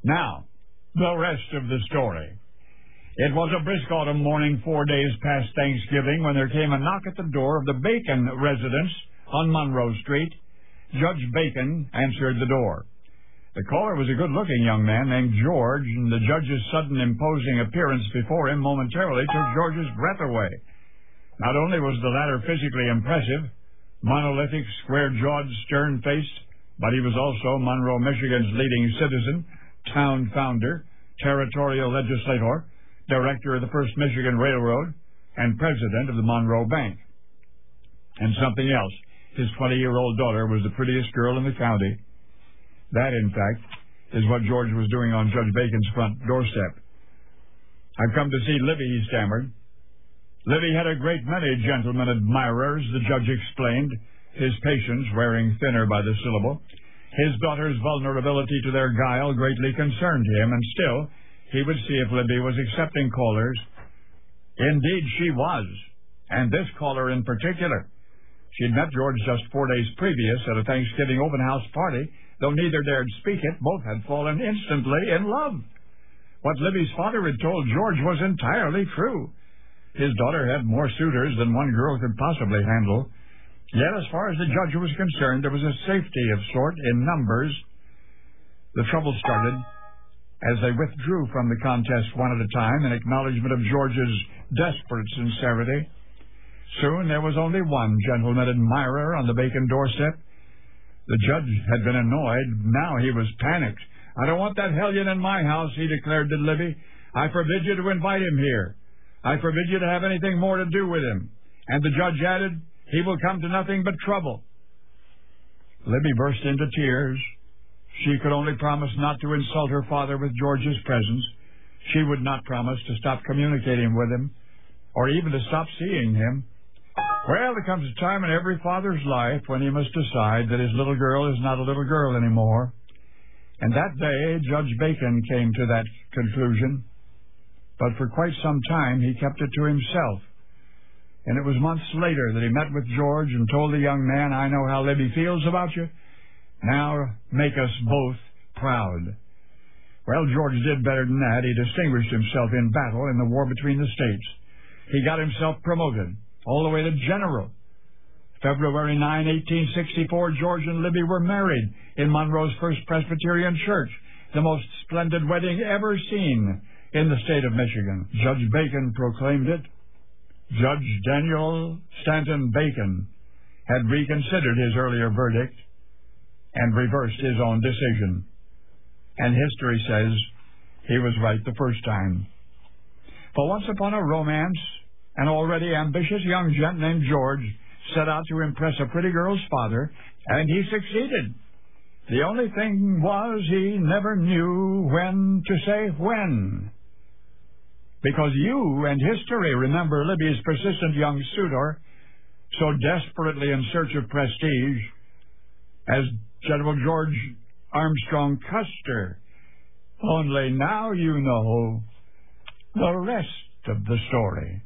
Now, the rest of the story. It was a brisk autumn morning 4 days past Thanksgiving when there came a knock at the door of the Bacon residence on Monroe Street. Judge Bacon answered the door. The caller was a good-looking young man named George, and the judge's sudden imposing appearance before him momentarily took George's breath away. Not only was the latter physically impressive, monolithic, square-jawed, stern-faced, but he was also Monroe, Michigan's leading citizen, town founder, territorial legislator, director of the First Michigan Railroad, and president of the Monroe Bank. And something else. His 20-year-old daughter was the prettiest girl in the county. That, in fact, is what George was doing on Judge Bacon's front doorstep. "I've come to see Libby," he stammered. Libby had a great many gentlemen admirers, the judge explained, his patience wearing thinner by the syllable. His daughter's vulnerability to their guile greatly concerned him, and still, he would see if Libby was accepting callers. Indeed, she was, and this caller in particular. She'd met George just 4 days previous at a Thanksgiving open house party. Though neither dared speak it, both had fallen instantly in love. What Libby's father had told George was entirely true. His daughter had more suitors than one girl could possibly handle. Yet, as far as the judge was concerned, there was a safety of sort in numbers. The trouble started as they withdrew from the contest one at a time in acknowledgment of George's desperate sincerity. Soon there was only one gentleman admirer on the Bacon doorstep. The judge had been annoyed. Now he was panicked. "I don't want that hellion in my house," he declared to Libby. "I forbid you to invite him here. I forbid you to have anything more to do with him." And the judge added, "He will come to nothing but trouble." Libby burst into tears. She could only promise not to insult her father with George's presence. She would not promise to stop communicating with him, or even to stop seeing him. Well, there comes a time in every father's life when he must decide that his little girl is not a little girl anymore. And that day, Judge Bacon came to that conclusion. But for quite some time, he kept it to himself. And it was months later that he met with George and told the young man, "I know how Libby feels about you. Now make us both proud." Well, George did better than that. He distinguished himself in battle in the war between the states. He got himself promoted all the way to general. February 9, 1864, George and Libby were married in Monroe's First Presbyterian Church, the most splendid wedding ever seen in the state of Michigan. Judge Bacon proclaimed it. Judge Daniel Stanton Bacon had reconsidered his earlier verdict and reversed his own decision. And history says he was right the first time. For once upon a romance, an already ambitious young gent named George set out to impress a pretty girl's father, and he succeeded. The only thing was he never knew when to say when. Because you and history remember Libby's persistent young suitor, so desperately in search of prestige, as General George Armstrong Custer. Only now you know the rest of the story.